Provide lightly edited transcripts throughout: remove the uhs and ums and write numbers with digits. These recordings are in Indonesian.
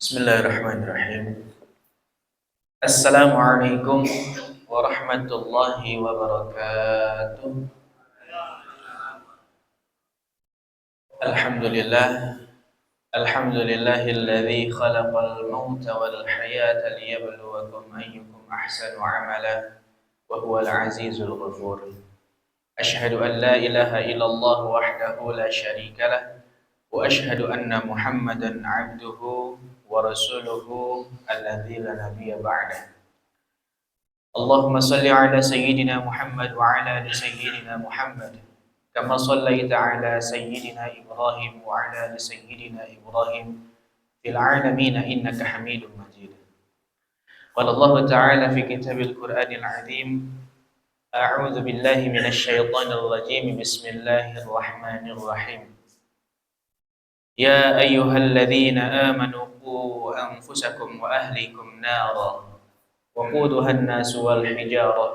Bismillahirrahmanirrahim. Assalamualaikum warahmatullahi wabarakatuh. Alhamdulillah. Alhamdulillahilladzi khalaqal mauta wal hayata liyabluwakum ayyukum ahsanu amala wa huwal azizul ghafur. Asyhadu an la ilaha illallah wahdahu la syarika lah wa asyhadu anna Muhammadan 'abduhu wa rasuluhu alladzi la nabiyya ba'dah. Allahumma salli ala sayyidina Muhammad wa ala ali sayyidina Muhammad kama sallaita ala sayyidina Ibrahim wa ala ali sayyidina Ibrahim fil alamin innaka Hamidum Majid. Qala Allah ta'ala fi kitabil Qur'anil 'azim, a'udzu billahi minasy syaithanir rajim. Bismillahirrahmanirrahim. Ya ayyuhalladzina amanu qu anfusakum wa ahlikum nara وقودها الناس والحجارة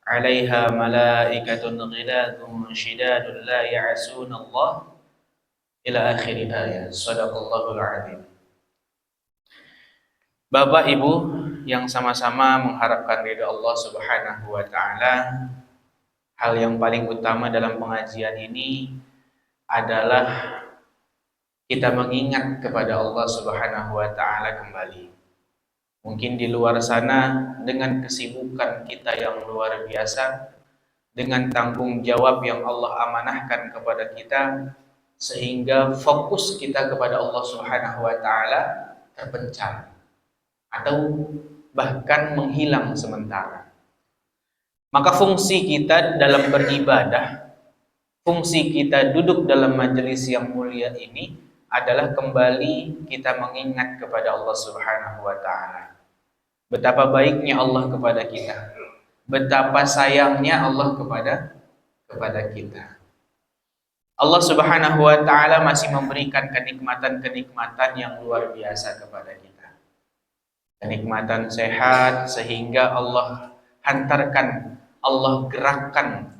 عليها ملائكة غلاظ شداد لا يعصون الله إلى آخر آية. Shadaqallahul adzim. Bapak Ibu yang sama-sama mengharapkan ridha Allah Subhanahu wa taala, hal yang paling utama dalam pengajian ini adalah kita mengingat kepada Allah Subhanahu wa taala kembali. Mungkin di luar sana dengan kesibukan kita yang luar biasa, dengan tanggung jawab yang Allah amanahkan kepada kita, sehingga fokus kita kepada Allah Subhanahu wa taala terpencar atau bahkan menghilang sementara. Maka fungsi kita dalam beribadah, fungsi kita duduk dalam majelis yang mulia ini adalah kembali kita mengingat kepada Allah Subhanahu wa taala. Betapa baiknya Allah kepada kita, betapa sayangnya Allah kepada kita. Allah Subhanahu wa taala masih memberikan kenikmatan-kenikmatan yang luar biasa kepada kita. Kenikmatan sehat sehingga Allah hantarkan, Allah gerakkan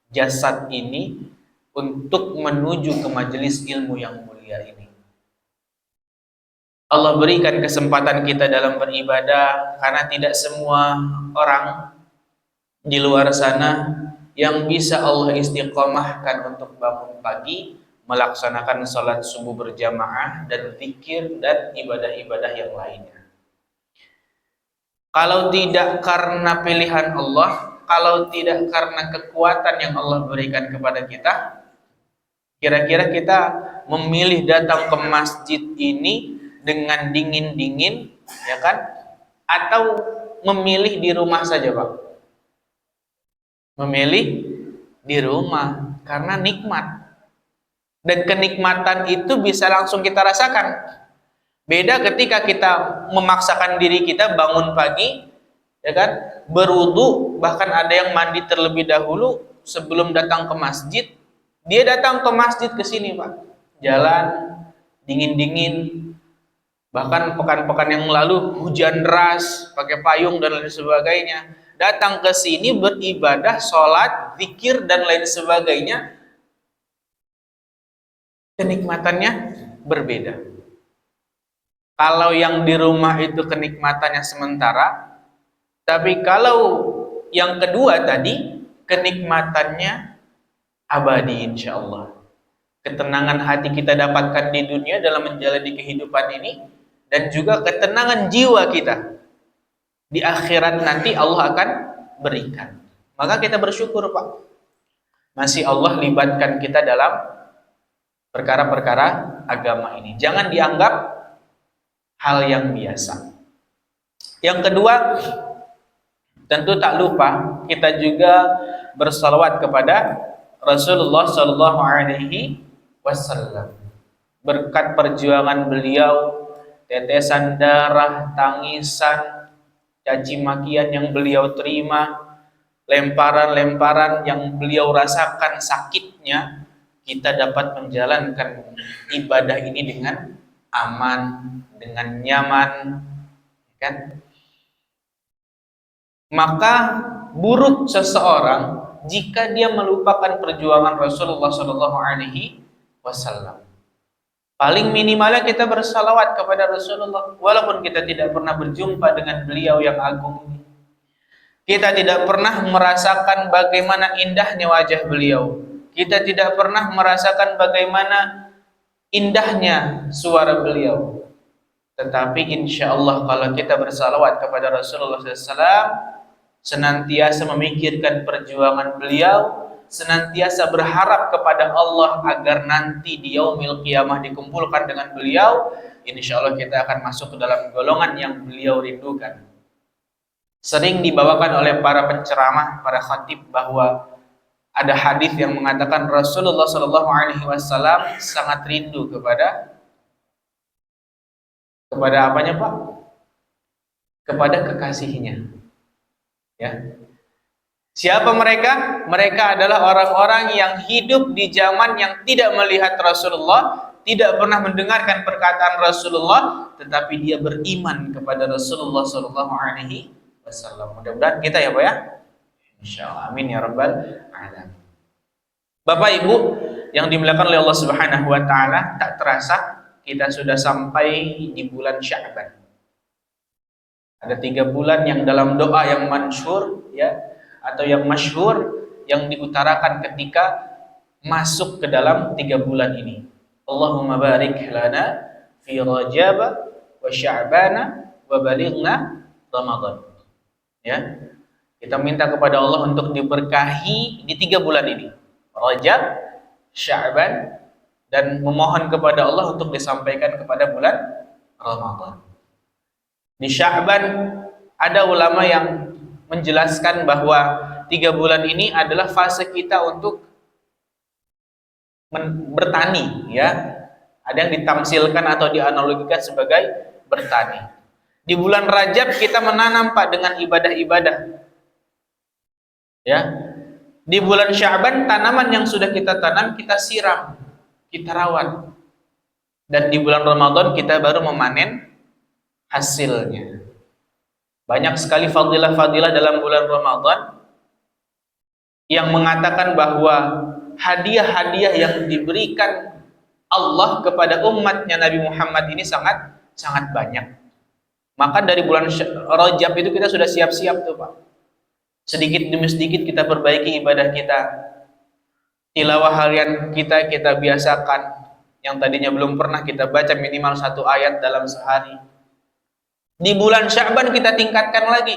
jasad ini untuk menuju ke majelis ilmu yang mulia ini. Allah berikan kesempatan kita dalam beribadah karena tidak semua orang di luar sana yang bisa Allah istiqomahkan untuk bangun pagi, melaksanakan salat subuh berjamaah dan zikir dan ibadah-ibadah yang lainnya. Kalau tidak karena pilihan Allah, kalau tidak karena kekuatan yang Allah berikan kepada kita, kira-kira kita memilih datang ke masjid ini dengan dingin-dingin, ya kan? Atau memilih di rumah saja, Pak? Memilih di rumah karena nikmat. Dan kenikmatan itu bisa langsung kita rasakan. Beda ketika kita memaksakan diri kita bangun pagi, ya kan? Berwudu, bahkan ada yang mandi terlebih dahulu sebelum datang ke masjid. Dia datang ke masjid ke sini, Pak. Jalan dingin-dingin. Bahkan pekan-pekan yang lalu hujan deras, pakai payung dan lain sebagainya. Datang ke sini beribadah, sholat, zikir dan lain sebagainya. Kenikmatannya berbeda. Kalau yang di rumah itu kenikmatannya sementara, tapi kalau yang kedua tadi kenikmatannya abadi insyaallah. Ketenangan hati kita dapatkan di dunia dalam menjalani kehidupan ini, dan juga ketenangan jiwa kita di akhirat nanti Allah akan berikan. Maka kita bersyukur, Pak, masih Allah libatkan kita dalam perkara-perkara agama ini. Jangan dianggap hal yang biasa. Yang kedua, tentu tak lupa kita juga bersalawat kepada Rasulullah Shallallahu Alaihi Wasallam. Berkat perjuangan beliau, tetesan darah, tangisan, caci makian yang beliau terima, lemparan-lemparan yang beliau rasakan sakitnya, kita dapat menjalankan ibadah ini dengan aman, dengan nyaman, kan? Maka buruk seseorang jika dia melupakan perjuangan Rasulullah Shallallahu Alaihi Wasallam. Paling minimalnya kita bersalawat kepada Rasulullah, walaupun kita tidak pernah berjumpa dengan beliau yang agung ini. Kita tidak pernah merasakan bagaimana indahnya wajah beliau. Kita tidak pernah merasakan bagaimana indahnya suara beliau. Tetapi insya Allah kalau kita bersalawat kepada Rasulullah SAW, senantiasa memikirkan perjuangan beliau, senantiasa berharap kepada Allah agar nanti di yaumil qiyamah dikumpulkan dengan beliau, insya Allah kita akan masuk ke dalam golongan yang beliau rindukan. Sering dibawakan oleh para penceramah, para khatib, bahwa ada hadis yang mengatakan Rasulullah SAW sangat rindu kepada apanya Pak? Kepada kekasihnya. Ya. Siapa mereka? Mereka adalah orang-orang yang hidup di zaman yang tidak melihat Rasulullah, tidak pernah mendengarkan perkataan Rasulullah, tetapi dia beriman kepada Rasulullah SAW. Mudah-mudahan kita ya Pak ya. Insyaallah, amin ya rabbal alamin. Bapak Ibu yang dimuliakan oleh Allah Subhanahu wa taala, tak terasa kita sudah sampai di bulan Sya'ban. Ada 3 bulan yang dalam doa yang masyhur ya, atau yang masyhur yang diutarakan ketika masuk ke dalam 3 bulan ini. Allahumma barik lana fi Rajab wa Sya'ban wa balighna Ramadan. Ya. Kita minta kepada Allah untuk diberkahi di 3 bulan ini. Rajab, Sya'ban, dan memohon kepada Allah untuk disampaikan kepada bulan Ramadan. Di Sya'ban ada ulama yang menjelaskan bahwa 3 bulan ini adalah fase kita untuk bertani ya. Ada yang ditamsilkan atau dianalogikan sebagai bertani. Di bulan Rajab kita menanam Pak dengan ibadah-ibadah. Ya. Di bulan Sya'ban tanaman yang sudah kita tanam kita siram, kita rawat. Dan di bulan Ramadan kita baru memanen hasilnya. Banyak sekali fadilah-fadilah dalam bulan Ramadan yang mengatakan bahwa hadiah-hadiah yang diberikan Allah kepada umatnya Nabi Muhammad ini sangat banyak. Maka dari bulan Rajab itu kita sudah siap-siap tuh Pak. Sedikit demi sedikit kita perbaiki ibadah kita. Tilawah harian kita biasakan. Yang tadinya belum pernah kita baca minimal 1 ayat dalam sehari. Di bulan Sya'ban kita tingkatkan lagi.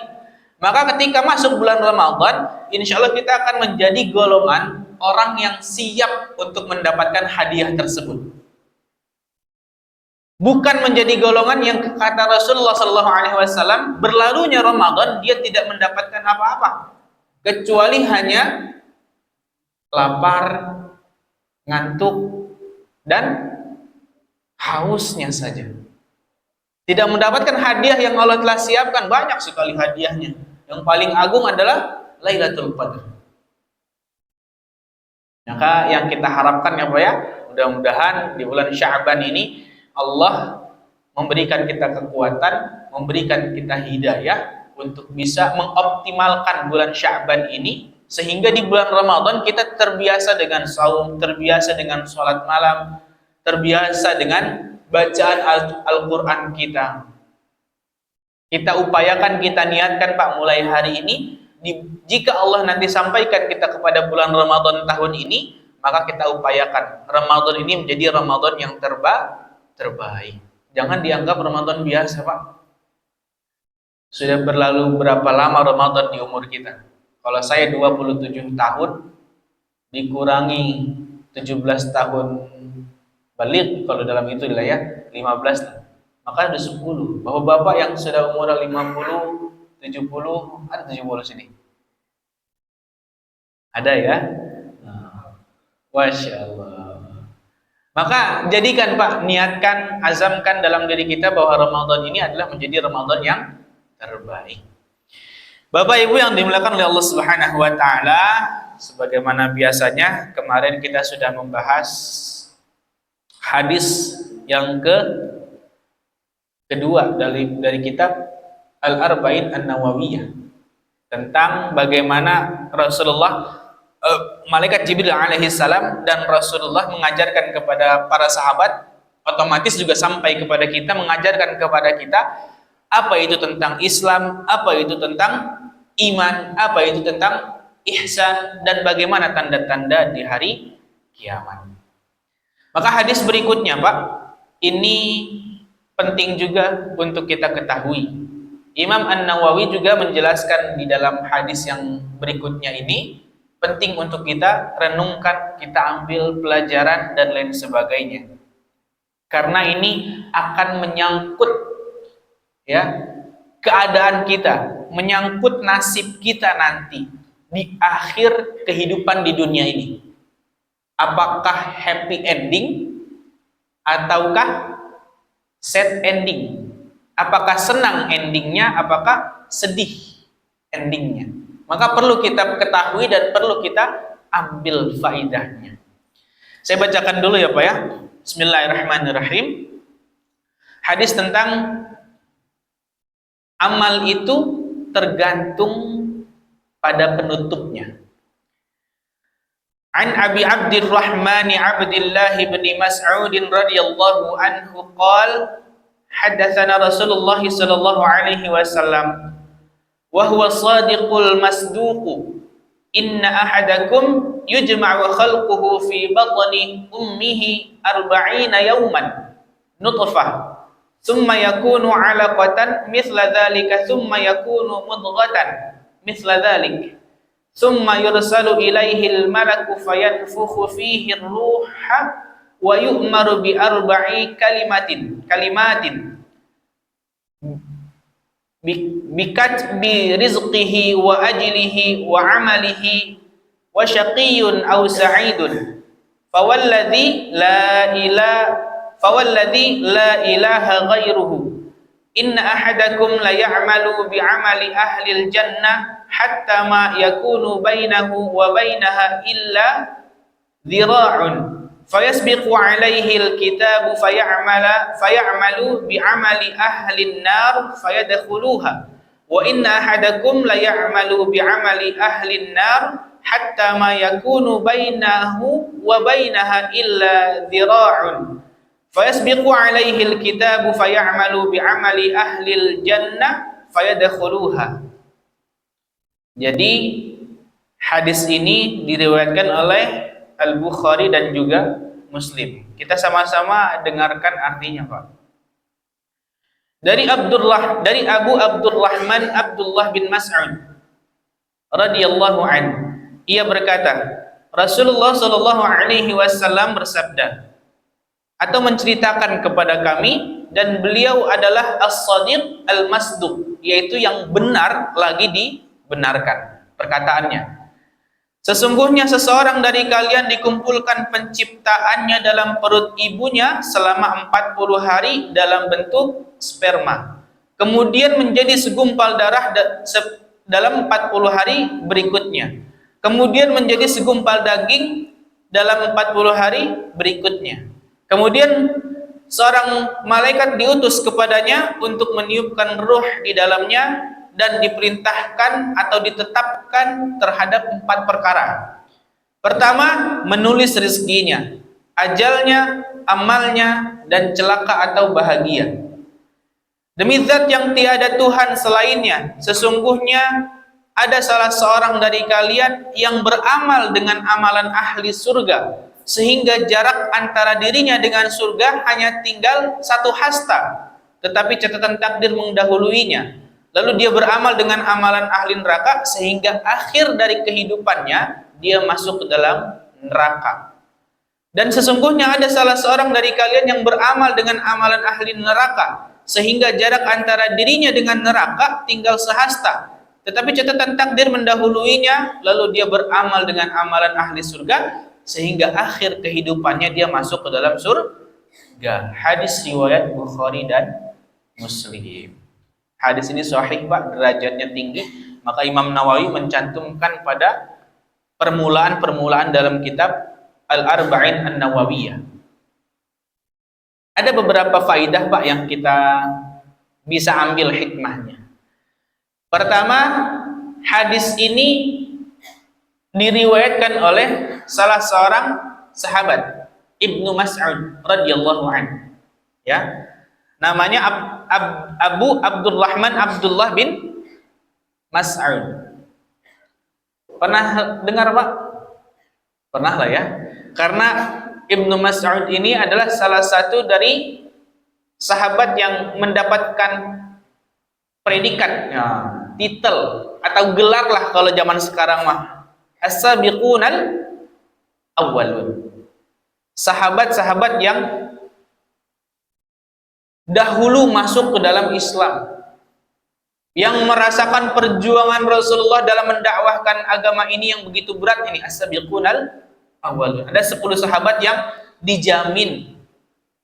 Maka ketika masuk bulan Ramadan, insya Allah kita akan menjadi golongan orang yang siap untuk mendapatkan hadiah tersebut. Bukan menjadi golongan yang kata Rasulullah SAW, berlalunya Ramadan dia tidak mendapatkan apa-apa kecuali hanya lapar, ngantuk, dan hausnya saja. Tidak mendapatkan hadiah yang Allah telah siapkan. Banyak sekali hadiahnya. Yang paling agung adalah Lailatul Qadar. Maka yang kita harapkan ya Pak ya, mudah-mudahan di bulan Sya'ban ini Allah memberikan kita kekuatan, memberikan kita hidayah untuk bisa mengoptimalkan bulan Sya'ban ini, sehingga di bulan Ramadan kita terbiasa dengan saum, terbiasa dengan sholat malam, terbiasa dengan bacaan Al-Quran kita. Kita upayakan, kita niatkan Pak mulai hari ini, jika Allah nanti sampaikan kita kepada bulan Ramadan tahun ini, maka kita upayakan Ramadan ini menjadi Ramadan yang terbaik. Jangan dianggap Ramadan biasa Pak. Sudah berlalu berapa lama Ramadan di umur kita? Kalau saya 27 tahun dikurangi 17 tahun balik, kalau dalam itu lah ya 15, maka ada 10. Bahwa bapak yang sudah umur 50, 70, ada 70 sini. Ada ya? Masya Allah. Maka jadikan Pak, niatkan, azamkan dalam diri kita bahwa Ramadan ini adalah menjadi Ramadan yang terbaik. Bapak Ibu yang dimuliakan oleh Allah Subhanahu wa taala, sebagaimana biasanya kemarin kita sudah membahas hadis yang kedua dari kitab Al-Arba'in An-Nawawiyah tentang bagaimana Rasulullah Malaikat Jibril alaihi salam dan Rasulullah mengajarkan kepada para sahabat Otomatis juga sampai kepada kita, mengajarkan kepada kita apa itu tentang Islam, apa itu tentang iman, apa itu tentang ihsan, dan bagaimana tanda-tanda di hari kiamat. Maka hadis berikutnya, Pak, ini penting juga untuk kita ketahui. Imam An-Nawawi juga menjelaskan di dalam hadis yang berikutnya ini, penting untuk kita renungkan, kita ambil pelajaran dan lain sebagainya. Karena ini akan menyangkut ya keadaan kita, menyangkut nasib kita nanti di akhir kehidupan di dunia ini. Apakah happy ending ataukah sad ending? Apakah senang endingnya, apakah sedih endingnya? Maka perlu kita ketahui dan perlu kita ambil faidahnya. Saya bacakan dulu ya Pak ya. Bismillahirrahmanirrahim. Hadis tentang amal itu tergantung pada penutupnya. An Abi Abdurrahman Abdullah bin Mas'ud radhiyallahu anhu qala hadatsana Rasulullah sallallahu alaihi wasallam wa huwa shadiqul masduq inna ahadakum yujma'u khalquhu fi batni ummihi 40 yawman nutfah thumma yakunu 'alaqatan mithla dhalika thumma yakunu mudghatan mithla dhalik thumma yursalu ilaihi al-malaku fayanfukhu fihi ar-ruha wa yu'maru bi 4 kalimatin bikatbi rizqihi wa ajlihi wa amalihi wa syaqiyyun aw sa'idun fawalladhi la ilaha ghairuhu inna ahadakum la ya'malu bi amali ahli al-jannah hatta ma yakunu bainahu wa bainaha illa dhira'un fayasbiqu alaihi alkitabu fayamalu bi'amali ahli an-nar fayadkhuluha wa inna ahadakum la ya'malu bi'amali ahli an-nar hatta ma yakunu bainahu wa bainaha illa dhira'un fayasbiqu alaihi alkitabu fayamalu bi'amali ahli al-jannah fayadkhuluha. Jadi hadis ini diriwayatkan oleh Al-Bukhari dan juga Muslim. Kita sama-sama dengarkan artinya, Pak. Dari Abu Abdurrahman Abdullah bin Mas'ud radhiyallahu anhu, ia berkata, Rasulullah sallallahu alaihi wasallam bersabda atau menceritakan kepada kami, dan beliau adalah as-shadiq al-masduq, yaitu yang benar lagi dibenarkan perkataannya. Sesungguhnya seseorang dari kalian dikumpulkan penciptaannya dalam perut ibunya selama 40 hari dalam bentuk sperma. Kemudian menjadi segumpal darah dalam 40 hari berikutnya. Kemudian menjadi segumpal daging dalam 40 hari berikutnya. Kemudian seorang malaikat diutus kepadanya untuk meniupkan ruh di dalamnya dan diperintahkan atau ditetapkan terhadap 4 perkara. Pertama, menulis rezekinya, ajalnya, amalnya, dan celaka atau bahagia. Demi zat yang tiada Tuhan selainnya, sesungguhnya ada salah seorang dari kalian yang beramal dengan amalan ahli surga, sehingga jarak antara dirinya dengan surga hanya tinggal 1 hasta, tetapi catatan takdir mendahuluinya. Lalu dia beramal dengan amalan ahli neraka sehingga akhir dari kehidupannya dia masuk ke dalam neraka. Dan sesungguhnya ada salah seorang dari kalian yang beramal dengan amalan ahli neraka sehingga jarak antara dirinya dengan neraka tinggal sehasta, tetapi catatan takdir mendahuluinya. Lalu dia beramal dengan amalan ahli surga sehingga akhir kehidupannya dia masuk ke dalam surga. Hadis riwayat Bukhari dan Muslim. Hadis ini sahih, Pak, derajatnya tinggi. Maka Imam Nawawi mencantumkan pada permulaan-permulaan dalam kitab Al-Arba'in An-Nawawiyah. Ada beberapa faidah, Pak, yang kita bisa ambil hikmahnya. Pertama, hadis ini diriwayatkan oleh salah seorang sahabat, Ibnu Mas'ud radhiyallahu anhu. Ya. Namanya Abu Abdurrahman Abdullah bin Mas'ud. Pernah dengar, Pak? Pernah lah ya. Karena Ibnu Mas'ud ini adalah salah satu dari sahabat yang mendapatkan predikat, ya, titel atau gelar lah kalau zaman sekarang mah, as-sabiqunal awwalun. Sahabat-sahabat yang dahulu masuk ke dalam Islam, yang merasakan perjuangan Rasulullah dalam mendakwahkan agama ini yang begitu berat ini, as-sabiqunal awwalun. Ada 10 sahabat yang dijamin,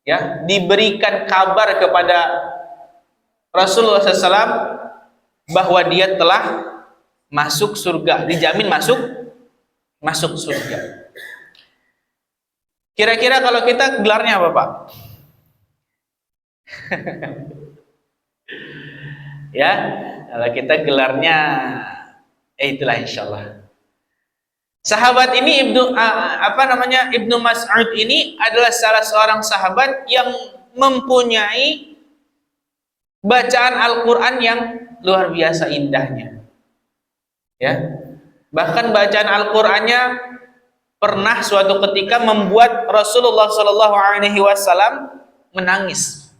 ya, diberikan kabar kepada Rasulullah SAW bahwa dia telah masuk surga, dijamin masuk surga. Kira-kira kalau kita gelarnya apa, Pak? Ya, kalau kita gelarnya itulah insyaallah. Sahabat ini Ibnu Mas'ud ini adalah salah seorang sahabat yang mempunyai bacaan Al-Qur'an yang luar biasa indahnya. Ya. Bahkan bacaan Al-Qur'annya pernah suatu ketika membuat Rasulullah Shallallahu alaihi wasallam menangis.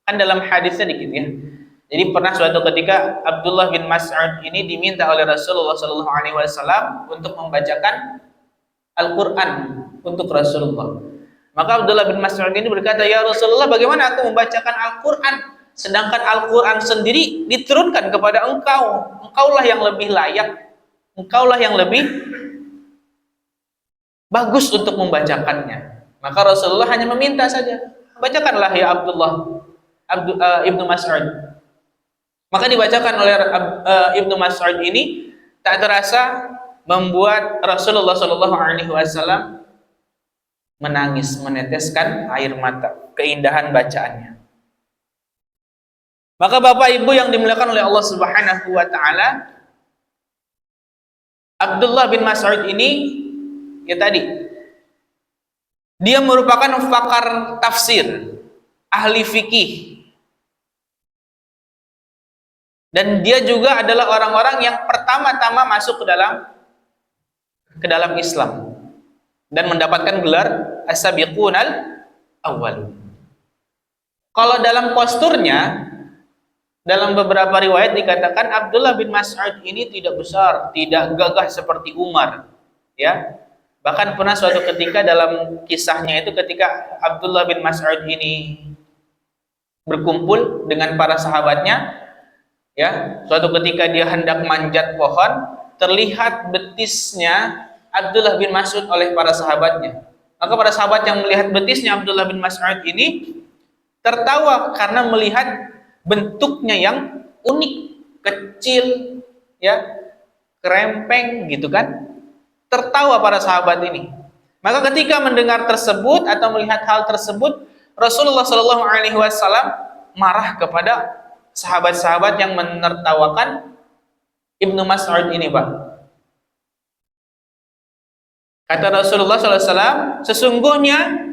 Kan dalam hadisnya dikit ya. Jadi pernah suatu ketika Abdullah bin Mas'ud ini diminta oleh Rasulullah Shallallahu alaihi wasallam untuk membacakan Al-Qur'an untuk Rasulullah. Maka Abdullah bin Mas'ud ini berkata, "Ya Rasulullah, bagaimana aku membacakan Al-Qur'an sedangkan Al-Qur'an sendiri diturunkan kepada engkau? Engkaulah yang lebih layak, engkaulah yang lebih bagus untuk membacakannya." Maka Rasulullah hanya meminta saja, "Bacakanlah ya Abdullah Ibnu Mas'ud." Maka dibacakan oleh Ibnu Mas'ud ini, tak terasa membuat Rasulullah Shallallahu alaihi wasallam menangis, meneteskan air mata, keindahan bacaannya. Maka Bapak Ibu yang dimuliakan oleh Allah Subhanahu wa taala, Abdullah bin Mas'ud ini ya tadi, dia merupakan pakar tafsir, ahli fikih, dan dia juga adalah orang-orang yang pertama-tama masuk ke dalam Islam dan mendapatkan gelar as-sabiqunal awwalun. Kalau dalam posturnya, dalam beberapa riwayat dikatakan Abdullah bin Mas'ud ini tidak besar, tidak gagah seperti Umar, ya. Bahkan pernah suatu ketika dalam kisahnya itu, ketika Abdullah bin Mas'ud ini berkumpul dengan para sahabatnya, ya, suatu ketika dia hendak manjat pohon, terlihat betisnya Abdullah bin Mas'ud oleh para sahabatnya. Maka para sahabat yang melihat betisnya Abdullah bin Mas'ud ini tertawa karena melihat bentuknya yang unik, kecil, ya, kerempeng gitu kan. Tertawa para sahabat ini. Maka ketika mendengar tersebut atau melihat hal tersebut, Rasulullah Shallallahu alaihi wasallam marah kepada sahabat-sahabat yang menertawakan Ibnu Mas'ud ini, Pak. Kata Rasulullah SAW, sesungguhnya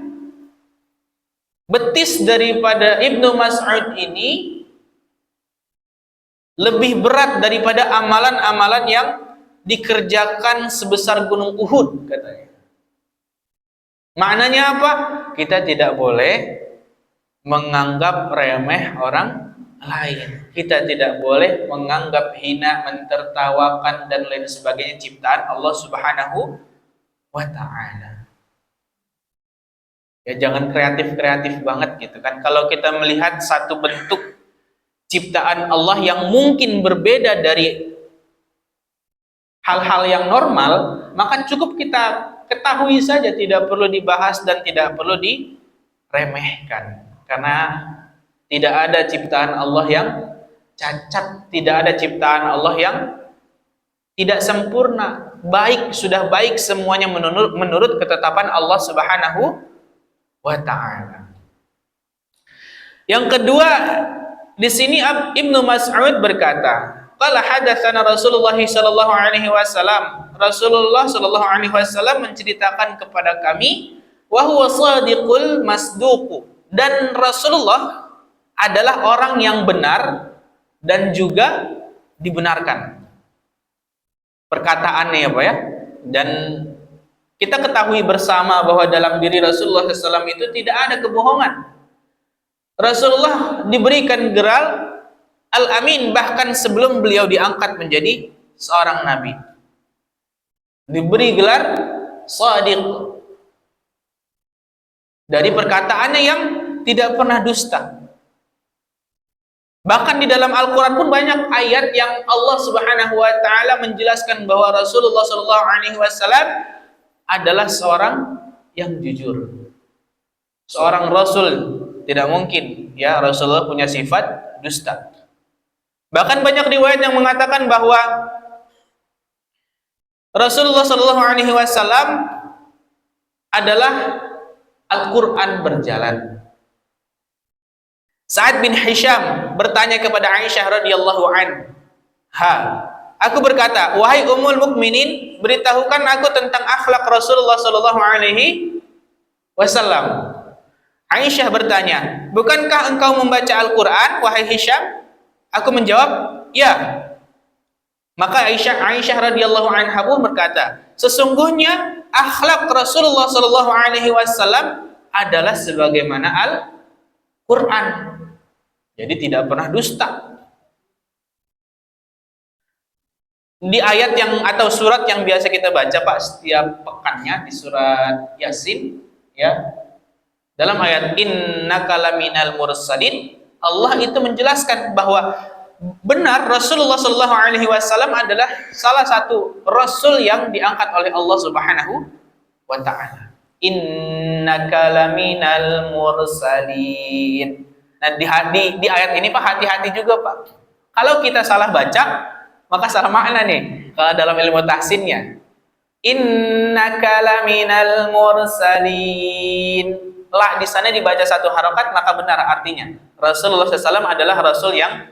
betis daripada Ibnu Mas'ud ini lebih berat daripada amalan-amalan yang dikerjakan sebesar gunung Uhud, katanya. Maknanya apa? Kita tidak boleh menganggap remeh orang lain. Kita tidak boleh menganggap hina, mentertawakan dan lain sebagainya ciptaan Allah Subhanahu wa taala. Ya, jangan kreatif-kreatif banget gitu kan. Kalau kita melihat satu bentuk ciptaan Allah yang mungkin berbeda dari hal-hal yang normal, maka cukup kita ketahui saja, tidak perlu dibahas dan tidak perlu diremehkan. Karena tidak ada ciptaan Allah yang cacat, tidak ada ciptaan Allah yang tidak sempurna. Baik, sudah baik semuanya menurut ketetapan Allah Subhanahu wa ta'ala. Yang kedua, di sini Ibnu Mas'ud berkata, qala hadatsana Rasulullah sallallahu alaihi wasallam. Rasulullah sallallahu alaihi wasallam menceritakan kepada kami, wa huwa shadiqul masduq. dan Rasulullah adalah orang yang benar dan juga dibenarkan perkataannya ya Pak ya. Dan kita ketahui bersama bahwa dalam diri Rasulullah SAW itu tidak ada kebohongan. Rasulullah diberikan gelar Al-Amin bahkan sebelum beliau diangkat menjadi seorang nabi. Diberi gelar Shadiq dari perkataannya yang tidak pernah dusta. Bahkan di dalam Al-Quran pun banyak ayat yang Allah Subhanahu wa Ta'ala menjelaskan bahwa Rasulullah SAW adalah seorang yang jujur, seorang Rasul. Tidak mungkin ya Rasulullah punya sifat dusta. Bahkan banyak riwayat yang mengatakan bahwa Rasulullah SAW adalah Al-Quran berjalan. Sa'ad bin Hisham bertanya kepada Aisyah radhiyallahu anha, aku berkata, wahai Ummul Mukminin, beritahukan aku tentang akhlak Rasulullah sallallahu alaihi wasallam. Aisyah bertanya, bukankah engkau membaca Al-Quran, wahai Hisham? Aku menjawab, ya. Maka Aisyah radhiyallahu anha pun berkata, sesungguhnya akhlak Rasulullah sallallahu alaihi wasallam adalah sebagaimana Al-Quran. Jadi tidak pernah dusta. Di ayat yang atau surat yang biasa kita baca Pak setiap pekannya di surat Yasin ya. Dalam ayat innaka laminal mursalin, Allah itu menjelaskan bahwa benar Rasulullah sallallahu alaihi wasallam adalah salah satu rasul yang diangkat oleh Allah Subhanahu wa taala. Innaka laminal mursalin. Nah, di ayat ini Pak hati-hati juga Pak. Kalau kita salah baca, maka salah makna nih. Kalau dalam ilmu tahsinnya, innaka laminal mursalin. La di sana dibaca satu harokat maka benar artinya Rasulullah SAW adalah Rasul yang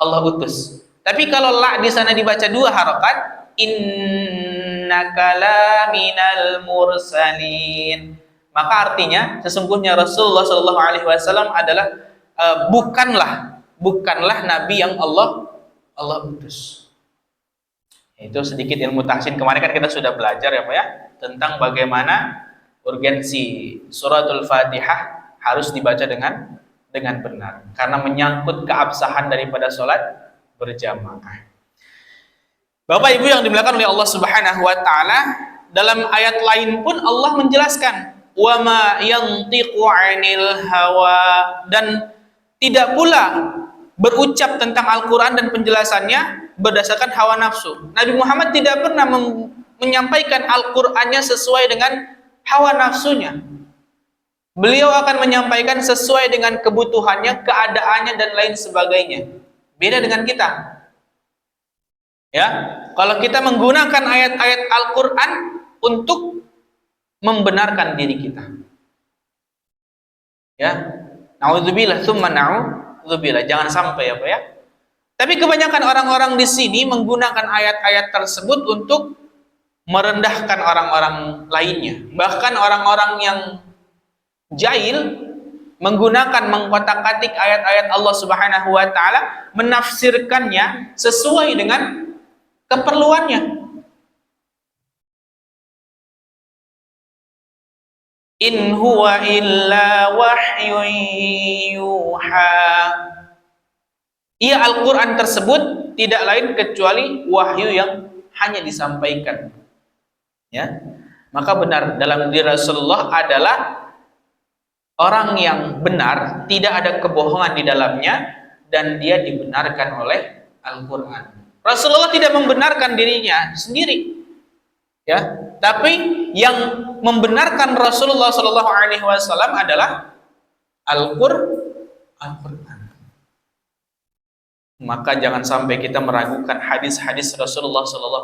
Allah utus. Tapi kalau la di sana dibaca dua harokat, innaka laminal mursalin, maka artinya sesungguhnya Rasulullah SAW adalah bukanlah nabi yang Allah utus. Itu sedikit ilmu tahsin. Kemarin kan kita sudah belajar ya Pak ya tentang bagaimana urgensi suratul Fatihah harus dibaca dengan benar karena menyangkut keabsahan daripada sholat berjamaah. Bapak Ibu yang dimuliakan oleh Allah Subhanahu wa taala, dalam ayat lain pun Allah menjelaskan wa ma yantiqu 'anil hawa, dan tidak pula berucap tentang Al-Quran dan penjelasannya berdasarkan hawa nafsu. Nabi Muhammad tidak pernah menyampaikan Al-Qurannya sesuai dengan hawa nafsunya. Beliau akan menyampaikan sesuai dengan kebutuhannya, keadaannya, dan lain sebagainya. Beda dengan kita. Ya, kalau kita menggunakan ayat-ayat Al-Quran untuk membenarkan diri kita. Ya, na'udzubillah, tsumma na'udzubillah. Jangan sampai ya Pak ya. Tapi kebanyakan orang-orang di sini menggunakan ayat-ayat tersebut untuk merendahkan orang-orang lainnya. Bahkan orang-orang yang jahil mengkotak-katik ayat-ayat Allah Subhanahu wa taala, menafsirkannya sesuai dengan keperluannya. In huwa illa wahyun yuha. Ia Al-Quran tersebut tidak lain kecuali wahyu yang hanya disampaikan. Ya, maka benar dalam diri Rasulullah adalah orang yang benar, tidak ada kebohongan di dalamnya, dan dia dibenarkan oleh Al-Quran. Rasulullah tidak membenarkan dirinya sendiri, ya, tapi yang membenarkan Rasulullah SAW adalah Al-Quran. Maka jangan sampai kita meragukan hadis-hadis Rasulullah SAW,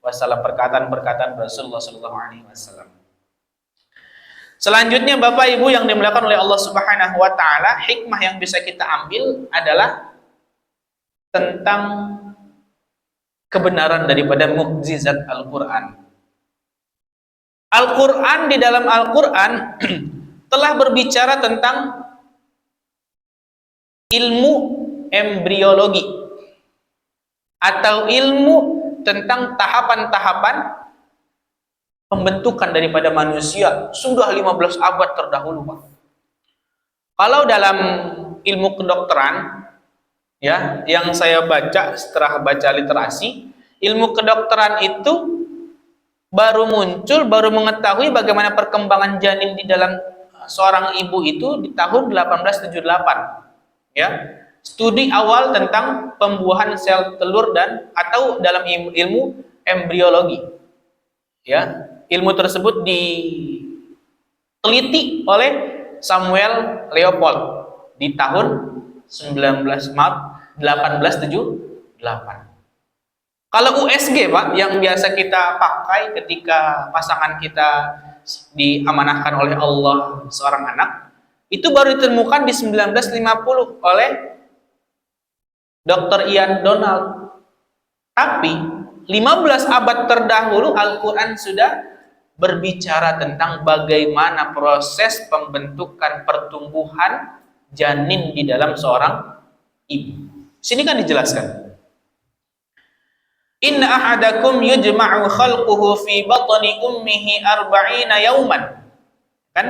perkataan-perkataan Rasulullah SAW. Selanjutnya Bapak Ibu yang dimuliakan oleh Allah Subhanahu wa taala, hikmah yang bisa kita ambil adalah tentang kebenaran daripada mukjizat Al-Quran. Al-Quran, di dalam Al-Quran telah berbicara tentang ilmu embriologi atau ilmu tentang tahapan-tahapan pembentukan daripada manusia sudah 15 abad terdahulu, Pak. Kalau dalam ilmu kedokteran, ya, yang saya baca setelah baca literasi, ilmu kedokteran itu baru muncul, baru mengetahui bagaimana perkembangan janin di dalam seorang ibu itu di tahun 1878. Ya, studi awal tentang pembuahan sel telur dan atau dalam ilmu embriologi. Ya, ilmu tersebut diteliti oleh Samuel Leopold di tahun 1878. Kalau USG, Pak, yang biasa kita pakai ketika pasangan kita diamanahkan oleh Allah seorang anak, itu baru ditemukan di 1950 oleh Dr. Ian Donald. Tapi 15 abad terdahulu Al-Quran sudah berbicara tentang bagaimana proses pembentukan pertumbuhan janin di dalam seorang ibu. Sini kan dijelaskan. Inna ahadakum yujma'u khalquhu fi batni ummihi arba'ina yauman. Kan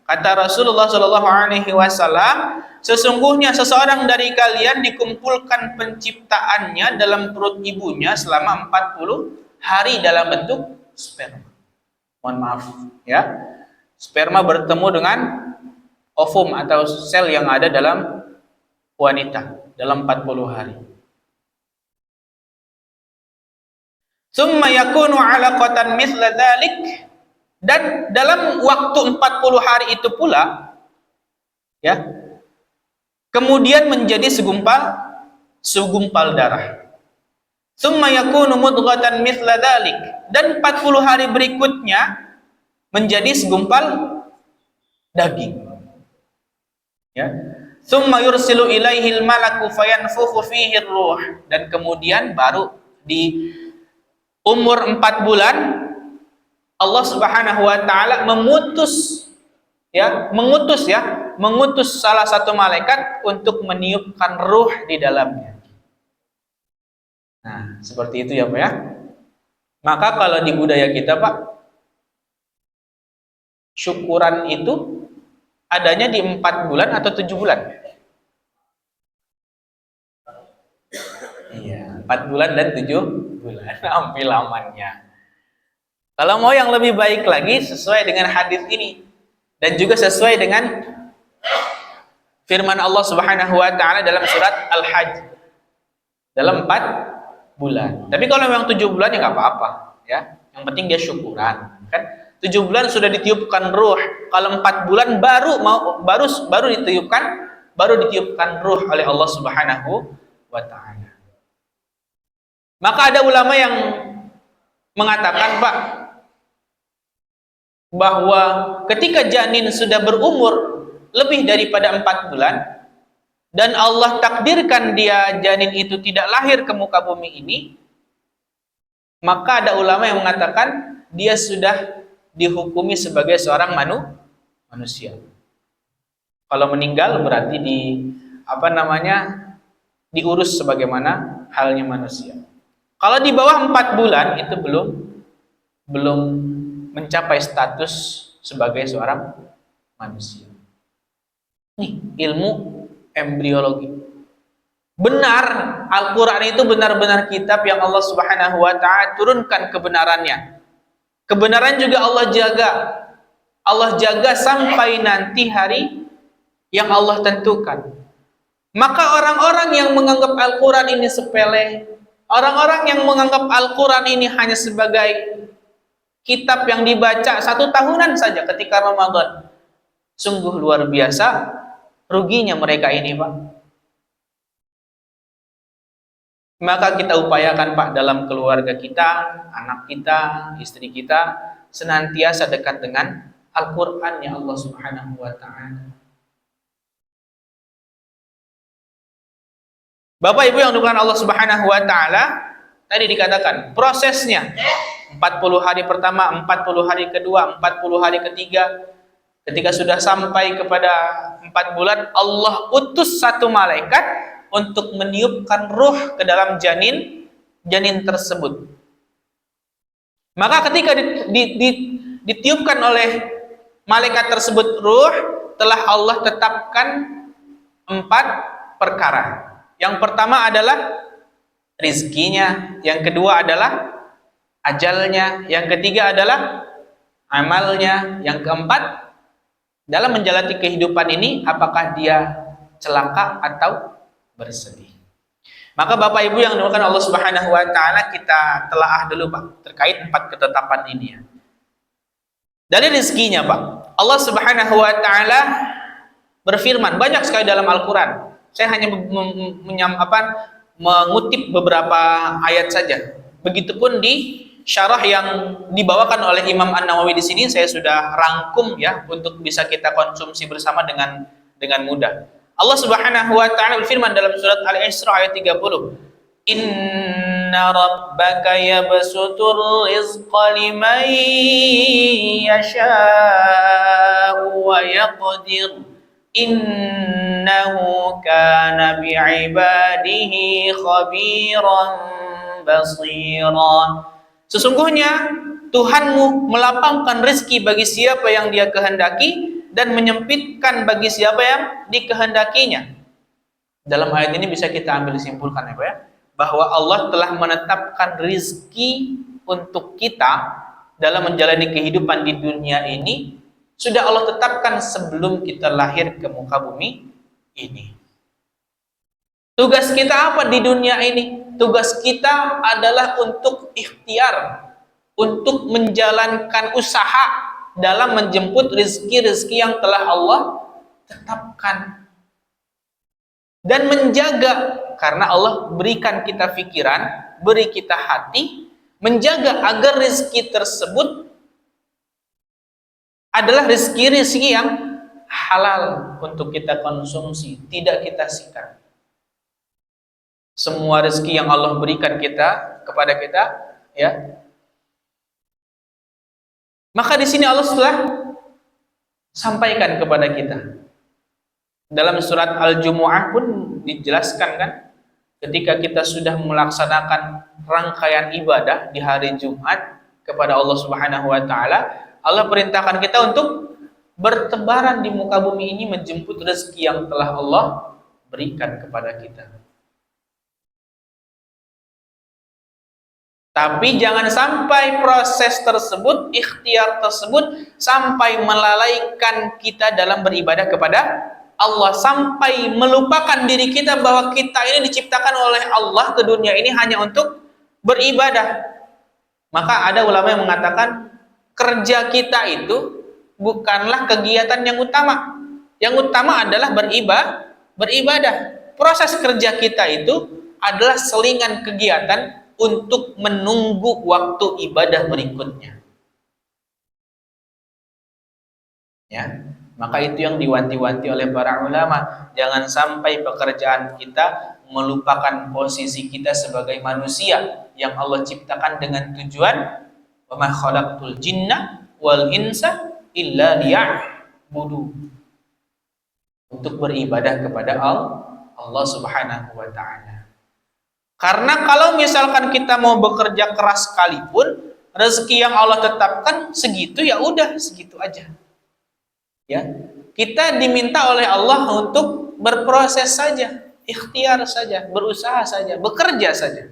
kata Rasulullah sallallahu alaihi wasallam, sesungguhnya seseorang dari kalian dikumpulkan penciptaannya dalam perut ibunya selama 40 hari dalam bentuk sperma. Mohon maaf, ya. Sperma bertemu dengan ovum atau sel yang ada dalam wanita dalam 40 hari. Summa yakunu 'alaqatan mithla dzalik, dan dalam waktu 40 hari itu pula, ya, kemudian menjadi segumpal darah. Summa yakunu mudghatan mithla dzalik, dan 40 hari berikutnya menjadi segumpal daging. Ya. Summa yursilu ilaihil malaku fayanfukhu fihi ruh, dan kemudian baru di umur 4 bulan Allah Subhanahu wa taala mengutus salah satu malaikat untuk meniupkan ruh di dalamnya. Nah, seperti itu ya, Pak, ya. Maka kalau di budaya kita, Pak, syukuran itu adanya di 4 bulan atau 7 bulan? Iya, 4 bulan dan 7 bulan ambil lamannya. Kalau mau yang lebih baik lagi sesuai dengan hadis ini dan juga sesuai dengan firman Allah Subhanahu wa taala dalam surat Al-Hajj. Dalam 4 bulan. Tapi kalau memang 7 bulan ya nggak apa-apa, ya. Yang penting dia syukuran, kan? 7 bulan sudah ditiupkan ruh. Kalau 4 bulan baru ditiupkan ruh oleh Allah Subhanahu wa taala. Maka ada ulama yang mengatakan, Pak, bahwa ketika janin sudah berumur lebih daripada 4 bulan dan Allah takdirkan dia janin itu tidak lahir ke muka bumi ini, maka ada ulama yang mengatakan dia sudah dihukumi sebagai seorang manusia. Kalau meninggal berarti diurus sebagaimana halnya manusia. Kalau di bawah 4 bulan itu belum mencapai status sebagai seorang manusia. Nih, ilmu embriologi. Benar, Al-Quran itu benar-benar kitab yang Allah Subhanahu wa ta'ala turunkan kebenarannya. Kebenaran juga Allah jaga. Allah jaga sampai nanti hari yang Allah tentukan. Maka orang-orang yang menganggap Al-Quran ini sepele, orang-orang yang menganggap Al-Quran ini hanya sebagai kitab yang dibaca 1 tahunan saja ketika Ramadan, sungguh luar biasa ruginya mereka ini, Pak. Maka kita upayakan, Pak, dalam keluarga kita, anak kita, istri kita, senantiasa dekat dengan Al-Quran ya Allah Subhanahu wa ta'ala. Bapak Ibu yang dimuliakan Allah Subhanahu wa ta'ala, tadi dikatakan prosesnya 40 hari pertama, 40 hari kedua, 40 hari ketiga. Ketika sudah sampai kepada 4 bulan, Allah utus satu malaikat untuk meniupkan ruh ke dalam janin tersebut. Maka ketika ditiupkan oleh malaikat tersebut ruh, telah Allah tetapkan 4 perkara. Yang pertama adalah rizkinya, yang kedua adalah ajalnya, yang ketiga adalah amalnya, yang keempat dalam menjalani kehidupan ini apakah dia celaka atau bersedih. Maka Bapak Ibu yang dimuliakan Allah Subhanahu wa taala, kita telaah dulu Pak terkait 4 ketetapan ini ya. Dari rezekinya Pak, Allah Subhanahu wa taala berfirman banyak sekali dalam Al-Qur'an. Saya hanya mengutip beberapa ayat saja. Begitupun di syarah yang dibawakan oleh Imam An-Nawawi di sini saya sudah rangkum ya untuk bisa kita konsumsi bersama dengan mudah. Allah Subhanahu wa taala berfirman dalam surat Al-Isra ayat 30. Inna rabbaka yabsutur rizqa liman yasha'u wa yaqdir. Innahu kana bi'ibadihi khabiran basira. Sesungguhnya Tuhanmu melapangkan rezeki bagi siapa yang Dia kehendaki dan menyempitkan bagi siapa yang dikehendakinya. Dalam ayat ini bisa kita ambil simpulkan ya Pak ya, bahwa Allah telah menetapkan rezeki untuk kita dalam menjalani kehidupan di dunia ini, sudah Allah tetapkan sebelum kita lahir ke muka bumi ini. Tugas kita apa di dunia ini? Tugas kita adalah untuk ikhtiar, untuk menjalankan usaha dalam menjemput rezeki-rezeki yang telah Allah tetapkan. Dan menjaga, karena Allah berikan kita pikiran, beri kita hati, menjaga agar rezeki tersebut adalah rezeki-rezeki yang halal untuk kita konsumsi, tidak kita sikat. Semua rezeki yang Allah berikan kepada kita, ya. Maka di sini Allah telah sampaikan kepada kita. Dalam surat Al-Jumu'ah pun dijelaskan kan, ketika kita sudah melaksanakan rangkaian ibadah di hari Jumat kepada Allah Subhanahu wa taala, Allah perintahkan kita untuk bertebaran di muka bumi ini menjemput rezeki yang telah Allah berikan kepada kita. Tapi jangan sampai proses tersebut, ikhtiar tersebut sampai melalaikan kita dalam beribadah kepada Allah, sampai melupakan diri kita bahwa kita ini diciptakan oleh Allah ke dunia ini hanya untuk beribadah. Maka ada ulama yang mengatakan kerja kita itu bukanlah kegiatan yang utama. Yang utama adalah beribadah. Proses kerja kita itu adalah selingan kegiatan untuk menunggu waktu ibadah berikutnya. Ya, maka itu yang diwanti-wanti oleh para ulama. Jangan sampai pekerjaan kita melupakan posisi kita sebagai manusia yang Allah ciptakan dengan tujuan wa ma khalaqtul jinna wal insa illa liya'budu, untuk beribadah kepada Allah Subhanahu wa taala. Karena kalau misalkan kita mau bekerja keras sekalipun, rezeki yang Allah tetapkan segitu, ya udah segitu aja. Ya, kita diminta oleh Allah untuk berproses saja, ikhtiar saja, berusaha saja, bekerja saja.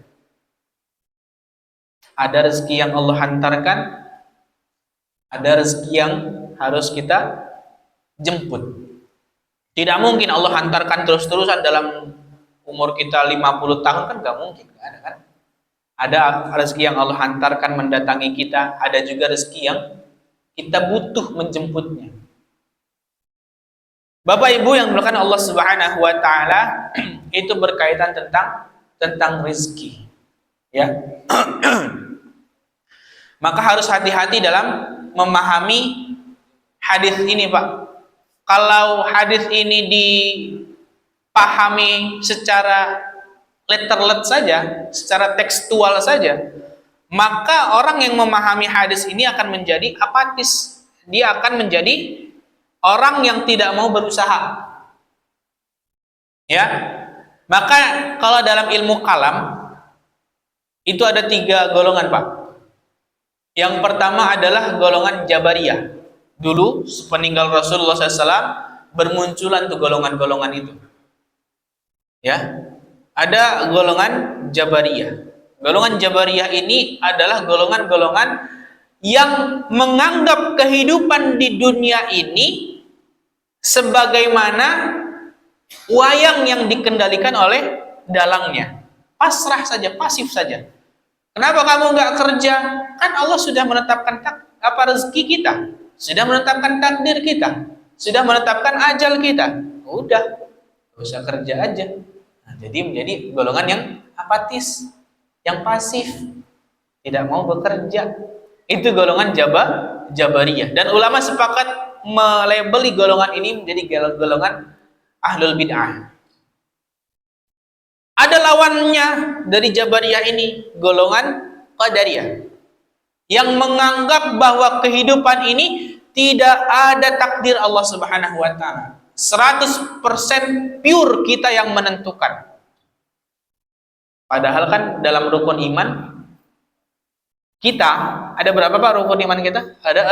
Ada rezeki yang Allah hantarkan, ada rezeki yang harus kita jemput. Tidak mungkin Allah hantarkan terus-terusan dalam umur kita 50 tahun, kan gak mungkin, gak ada kan? Ada rezeki yang Allah hantarkan mendatangi kita, ada juga rezeki yang kita butuh menjemputnya. Bapak Ibu yang dimuliakan Allah Subhanahu wa taala, itu berkaitan tentang rezeki. Ya. Maka harus hati-hati dalam memahami hadis ini, Pak. Kalau hadis ini dipahami secara letterlet saja, secara tekstual saja, maka orang yang memahami hadis ini akan menjadi apatis. Dia akan menjadi orang yang tidak mau berusaha. Ya, maka kalau dalam ilmu kalam itu ada 3 golongan, Pak. Yang pertama adalah golongan Jabariyah. Dulu sepeninggal Rasulullah SAW bermunculan tuh golongan-golongan itu. Ya, ada golongan Jabariyah. Golongan Jabariyah ini adalah golongan-golongan yang menganggap kehidupan di dunia ini sebagaimana wayang yang dikendalikan oleh dalangnya. Pasrah saja, pasif saja. Kenapa kamu nggak kerja? Kan Allah sudah menetapkan rezeki kita, sudah menetapkan takdir kita, sudah menetapkan ajal kita. Udah, nggak usah kerja aja. Nah, jadi menjadi golongan yang apatis, yang pasif, tidak mau bekerja. Itu golongan Jabariyah. Dan ulama sepakat melabeli golongan ini menjadi golongan ahlul bid'ah. Ada lawannya dari Jabariyah ini, golongan Qadariyah, yang menganggap bahwa kehidupan ini tidak ada takdir Allah Subhanahu wa taala. 100% pure kita yang menentukan. Padahal kan dalam rukun iman kita ada berapa, Pak, rukun iman kita? Ada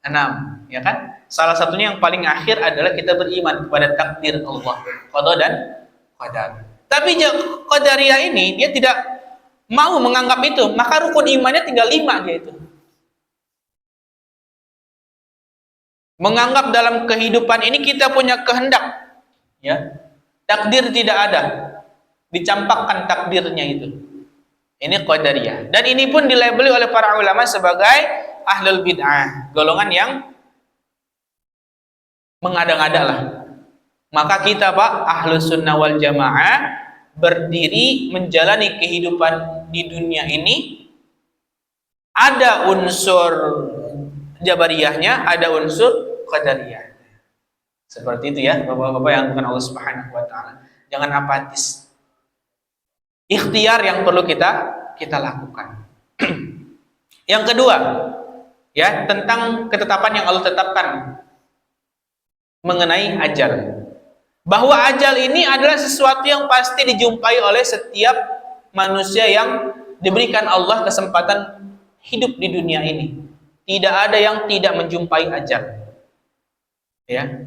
6, ya kan? Salah satunya yang paling akhir adalah kita beriman kepada takdir Allah, qada dan qadar. Tapi Qadariyah ini dia tidak mau menganggap itu, maka rukun imannya tinggal 5 dia itu. Menganggap dalam kehidupan ini kita punya kehendak, ya. Takdir tidak ada. Dicampakkan takdirnya itu. Ini Qadariyah. Dan ini pun dilabeli oleh para ulama sebagai ahlul bid'ah, golongan yang mengada-ngada lah. Maka kita, Pak, ahlus sunnah wal jamaah, berdiri menjalani kehidupan di dunia ini ada unsur Jabariyahnya, ada unsur Qadariyah. Seperti itu ya, Bapak-bapak yang bukan Allah Subhanahu wa taala. Jangan apatis. Ikhtiar yang perlu kita lakukan. Yang kedua, ya, tentang ketetapan yang Allah tetapkan mengenai ajal. Bahwa ajal ini adalah sesuatu yang pasti dijumpai oleh setiap manusia yang diberikan Allah kesempatan hidup di dunia ini. Tidak ada yang tidak menjumpai ajal. Ya.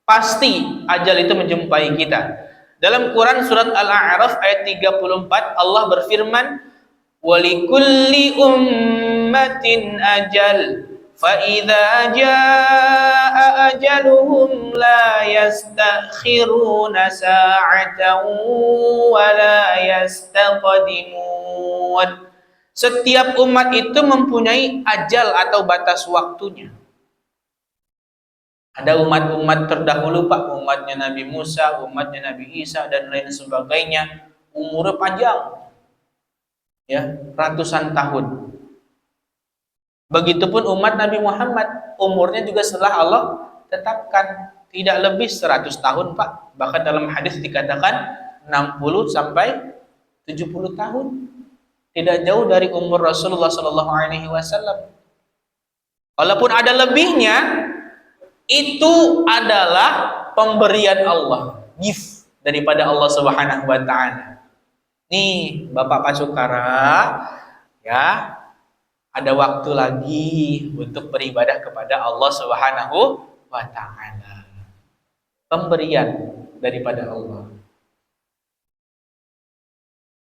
Pasti ajal itu menjumpai kita. Dalam Quran surat Al-A'raf ayat 34 Allah berfirman, "Walikulli ummatin ajal, fa idza jaa ajaluhum la yastakhiruna sa'atan wa la yastaqdimun." Setiap umat itu mempunyai ajal atau batas waktunya. Ada umat-umat terdahulu, Pak, umatnya Nabi Musa, umatnya Nabi Isa dan lain sebagainya, umurnya panjang. Ya, ratusan tahun. Begitupun umat Nabi Muhammad, umurnya juga setelah Allah tetapkan tidak lebih 100 tahun, Pak. Bahkan dalam hadis dikatakan 60 sampai 70 tahun. Tidak jauh dari umur Rasulullah SAW. Walaupun ada lebihnya, itu adalah pemberian Allah, gift daripada Allah Subhanahu wa taala. Nih, Bapak Pasukara, ya, ada waktu lagi untuk beribadah kepada Allah Subhanahu wa taala. Pemberian daripada Allah.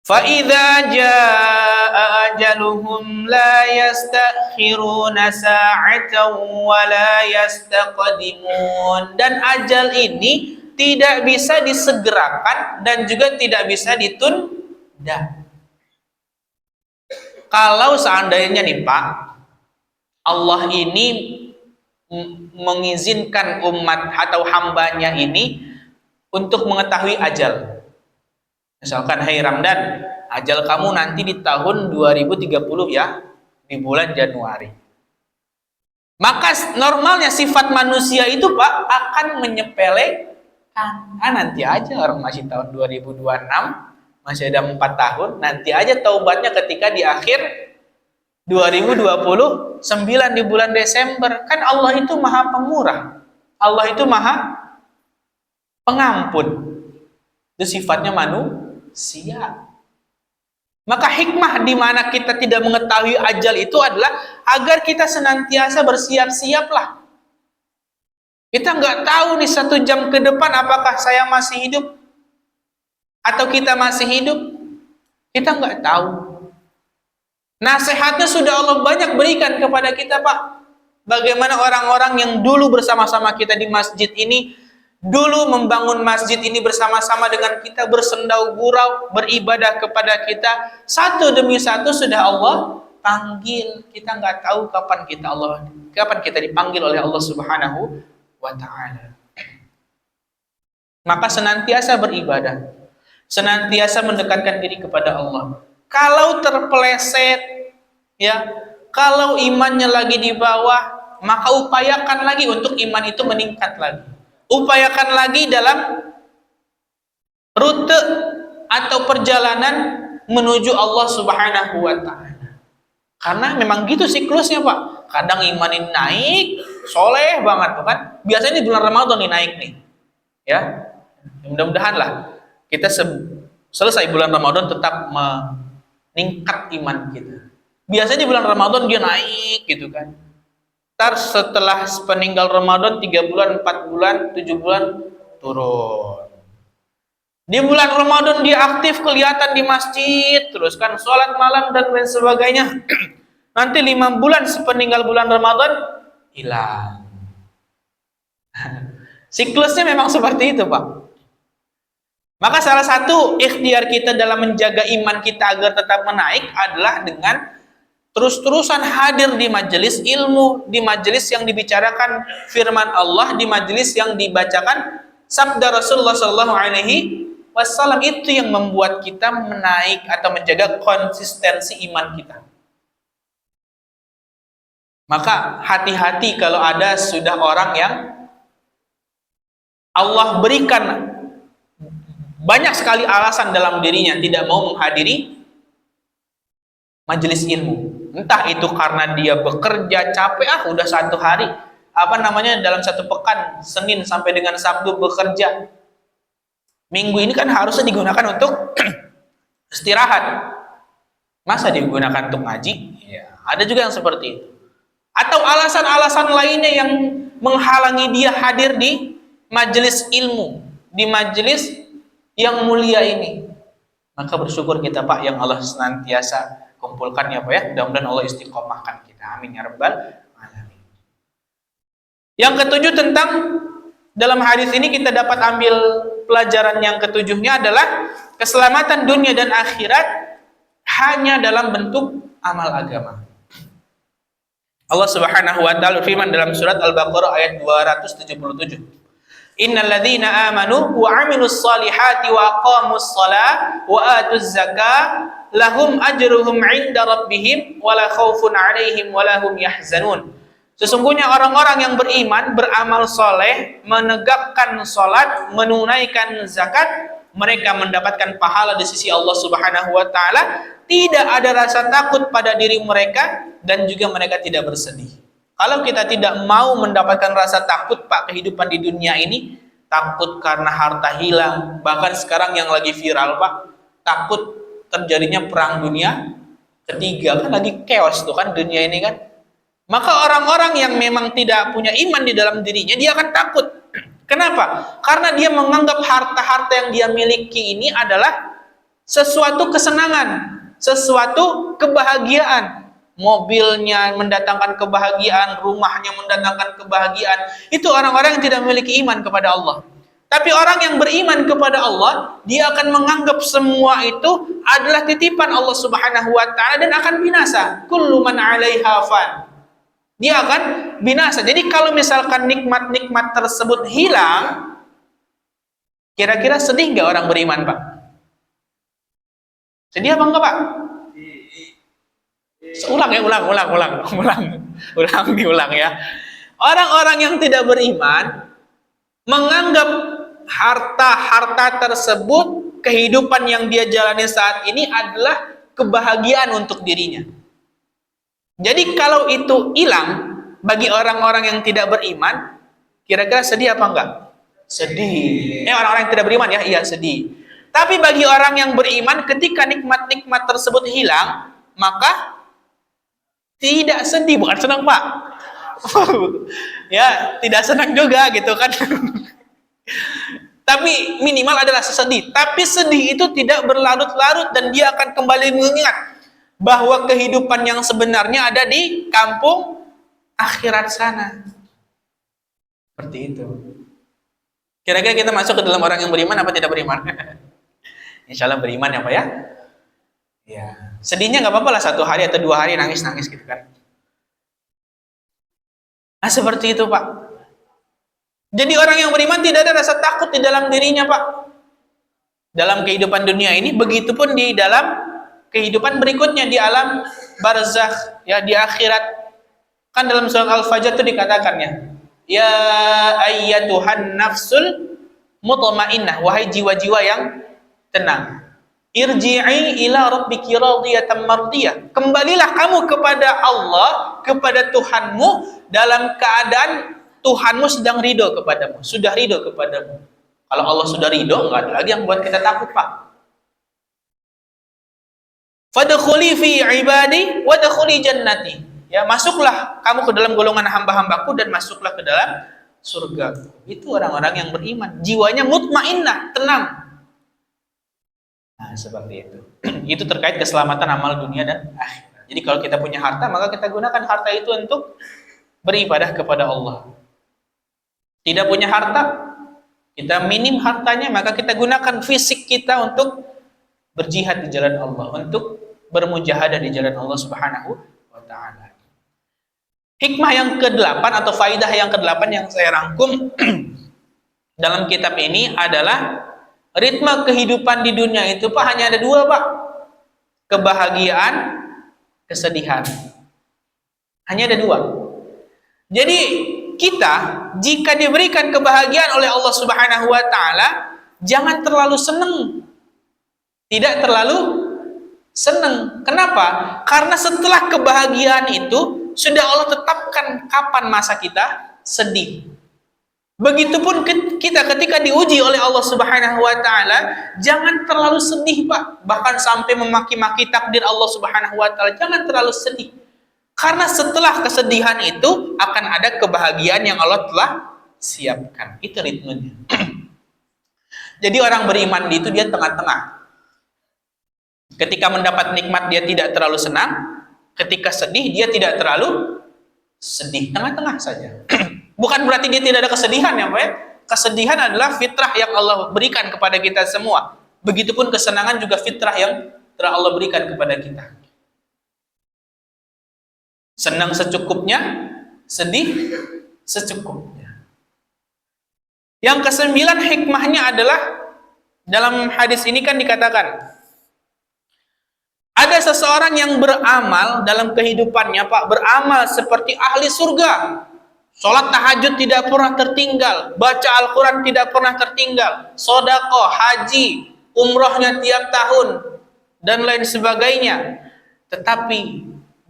Fa idza jaa ajaluhum la yastakhiruna sa'atan wa la yastaqdimun. Dan ajal ini tidak bisa disegerakan dan juga tidak bisa ditunda. Kalau seandainya nih, Pak, Allah ini mengizinkan umat atau hambanya ini untuk mengetahui ajal. Misalkan, "Hai Ramdan, ajal kamu nanti di tahun 2030 ya, di bulan Januari." Maka normalnya sifat manusia itu, Pak, akan menyepelekan. Nanti aja, orang masih tahun 2026, masih ada 4 tahun, nanti aja taubatnya ketika di akhir 2029 di bulan Desember. Kan Allah itu Maha Pemurah. Allah itu maha pengampun. Itu sifatnya manusia. Maka hikmah di mana kita tidak mengetahui ajal itu adalah agar kita senantiasa bersiap-siaplah. Kita nggak tahu nih 1 jam ke depan apakah saya masih hidup atau kita masih hidup. Kita nggak tahu. Nasihatnya sudah Allah banyak berikan kepada kita, Pak. Bagaimana orang-orang yang dulu bersama-sama kita di masjid ini, dulu membangun masjid ini bersama-sama dengan kita, bersendau gurau, beribadah kepada kita, satu demi satu sudah Allah panggil. Kita nggak tahu kapan kita dipanggil oleh Allah Subhanahu wa ta'ala. Maka senantiasa beribadah, senantiasa mendekatkan diri kepada Allah. Kalau terpeleset, ya, kalau imannya lagi di bawah, maka upayakan lagi untuk iman itu meningkat lagi. Upayakan lagi dalam rute atau perjalanan menuju Allah Subhanahu wa ta'ala. Karena memang gitu siklusnya, Pak. Kadang iman ini naik, soleh banget tuh kan. Biasanya di bulan Ramadan nih naik nih. Ya. Mudah-mudahan lah kita selesai bulan Ramadan tetap meningkat iman kita. Biasanya di bulan Ramadan dia naik gitu kan. Ntar setelah peninggal Ramadan 3 bulan, 4 bulan, 7 bulan turun. Di bulan Ramadan dia aktif, kelihatan di masjid, terus kan sholat malam dan lain sebagainya. Nanti 5 bulan sepeninggal bulan Ramadan hilang. Siklusnya memang seperti itu, Pak. Maka salah satu ikhtiar kita dalam menjaga iman kita agar tetap menaik adalah dengan terus-terusan hadir di majelis ilmu, di majelis yang dibicarakan firman Allah, di majelis yang dibacakan sabda Rasulullah SAW. Itu yang membuat kita menaik atau menjaga konsistensi iman kita. Maka hati-hati kalau ada sudah orang yang Allah berikan banyak sekali alasan dalam dirinya tidak mau menghadiri majelis ilmu. Entah itu karena dia bekerja capek, udah 1 hari, dalam 1 pekan, Senin sampai dengan Sabtu bekerja. Minggu ini kan harusnya digunakan untuk istirahat. Masa digunakan untuk ngaji? Ya, ada juga yang seperti itu. Atau alasan-alasan lainnya yang menghalangi dia hadir di majelis ilmu, di majelis yang mulia ini. Maka bersyukur kita, Pak, yang Allah senantiasa kumpulkan ya, Pak, ya. Mudah-mudahan Allah istiqomahkan kita. Amin ya rabbal alamin. Yang ketujuh tentang dalam hadis ini kita dapat ambil pelajaran yang ketujuhnya adalah keselamatan dunia dan akhirat hanya dalam bentuk amal agama. Allah Subhanahu wa taala firman dalam surat Al-Baqarah ayat 277. Innal ladzina amanu wa 'amilus solihati wa aqamus shalah wa atuz zakah lahum ajruhum 'inda rabbihim wala khaufun 'alaihim wala hum yahzanun. Sesungguhnya orang-orang yang beriman, beramal soleh, menegakkan salat, menunaikan zakat, mereka mendapatkan pahala di sisi Allah Subhanahu wa taala, tidak ada rasa takut pada diri mereka dan juga mereka tidak bersedih. Kalau kita tidak mau mendapatkan rasa takut, Pak, kehidupan di dunia ini, takut karena harta hilang, bahkan sekarang yang lagi viral, Pak, takut terjadinya perang dunia ketiga, kan lagi chaos tuh kan dunia ini kan. Maka orang-orang yang memang tidak punya iman di dalam dirinya, dia akan takut. Kenapa? Karena dia menganggap harta-harta yang dia miliki ini adalah sesuatu kesenangan, sesuatu kebahagiaan. Mobilnya mendatangkan kebahagiaan, rumahnya mendatangkan kebahagiaan. Itu orang-orang yang tidak memiliki iman kepada Allah. Tapi orang yang beriman kepada Allah, dia akan menganggap semua itu adalah titipan Allah Subhanahu wa taala dan akan binasa. Kullu man 'alaiha fan. Dia akan binasa. Jadi kalau misalkan nikmat-nikmat tersebut hilang, kira-kira sedih nggak orang beriman, Pak? Sedih apa enggak, Pak? Ulang ya. Orang-orang yang tidak beriman menganggap harta-harta tersebut, kehidupan yang dia jalani saat ini adalah kebahagiaan untuk dirinya. Jadi kalau itu hilang bagi orang-orang yang tidak beriman, Kira-kira sedih apa enggak? Sedih. Orang-orang yang tidak beriman ya, iya sedih. Tapi bagi orang yang beriman, ketika nikmat-nikmat tersebut hilang, maka tidak sedih, bukan senang Pak. Ya, tidak senang juga gitu kan. Tapi minimal adalah sedih. Tapi sedih itu tidak berlarut-larut dan dia akan kembali mengingat bahwa kehidupan yang sebenarnya ada di kampung akhirat sana. Seperti itu. Kira-kira kita masuk ke dalam orang yang beriman apa tidak beriman? Insya Allah beriman ya Pak ya. Ya. Sedihnya nggak apa-apa lah 1 hari atau 2 hari nangis-nangis gitu kan. Nah seperti itu Pak. Jadi orang yang beriman tidak ada rasa takut di dalam dirinya Pak. Dalam kehidupan dunia ini, begitupun di dalam kehidupan berikutnya di alam barzakh, ya di akhirat. Kan dalam surah Al-Fajr itu dikatakannya, ya ayyatuhan nafsul mutmainnah, wahai jiwa-jiwa yang tenang. Irji'i ila rabbiki radiyatan mardiyah. Kembalilah kamu kepada Allah, kepada Tuhanmu dalam keadaan Tuhanmu sedang ridho kepadamu, sudah ridho kepadamu. Kalau Allah sudah ridho, enggak ada lagi yang buat kita takut, Pak. Fadkhuli fi ibadi wadkhuli jannati. Ya, masuklah kamu ke dalam golongan hamba-hambaku dan masuklah ke dalam surga. Itu orang-orang yang beriman, jiwanya mutmainnah, tenang. Nah, seperti itu. Itu terkait keselamatan amal dunia dan akhirat. Jadi kalau kita punya harta, maka kita gunakan harta itu untuk beribadah kepada Allah. Tidak punya harta, kita minim hartanya, maka kita gunakan fisik kita untuk berjihad di jalan Allah, untuk bermujahadah di jalan Allah Subhanahu wa ta'ala. Hikmah yang ke-8 atau faidah yang ke-8 yang saya rangkum dalam kitab ini adalah ritme kehidupan di dunia itu Pak hanya ada 2 Pak. Kebahagiaan, kesedihan. Hanya ada 2. Jadi kita jika diberikan kebahagiaan oleh Allah Subhanahu wa ta'ala, jangan terlalu senang. Tidak terlalu senang. Kenapa? Karena setelah kebahagiaan itu sudah Allah tetapkan kapan masa kita sedih. Begitupun kita ketika diuji oleh Allah Subhanahu wa ta'ala, jangan terlalu sedih Pak. Bahkan sampai memaki-maki takdir Allah Subhanahu wa ta'ala. Jangan terlalu sedih. Karena setelah kesedihan itu akan ada kebahagiaan yang Allah telah siapkan. Itu ritmenya. Jadi orang beriman itu dia tengah-tengah. Ketika mendapat nikmat dia tidak terlalu senang, ketika sedih dia tidak terlalu sedih, tengah-tengah saja. Bukan berarti dia tidak ada kesedihan ya Pak ya. Kesedihan adalah fitrah yang Allah berikan kepada kita semua. Begitupun kesenangan juga fitrah yang telah Allah berikan kepada kita. Senang secukupnya, sedih secukupnya. Yang ke-9 hikmahnya adalah dalam hadis ini kan dikatakan ada seseorang yang beramal dalam kehidupannya Pak, beramal seperti ahli surga. Sholat tahajud tidak pernah tertinggal, baca Al-Quran tidak pernah tertinggal, sedekah, haji, umrohnya tiap tahun, dan lain sebagainya. Tetapi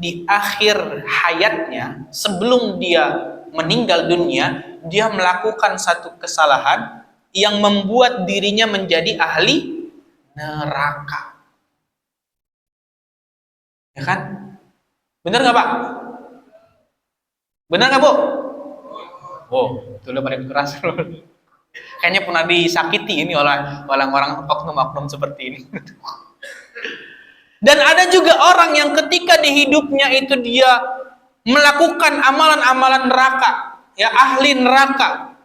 di akhir hayatnya, sebelum dia meninggal dunia, dia melakukan satu kesalahan yang membuat dirinya menjadi ahli neraka. Ya kan? Benar nggak Pak? Benar nggak Bu? Oh, itu udah paling keras. Kayaknya pernah disakiti ini oleh orang-orang oknum-oknum seperti ini. Dan ada juga orang yang ketika di hidupnya itu dia melakukan amalan-amalan neraka, ya ahli neraka,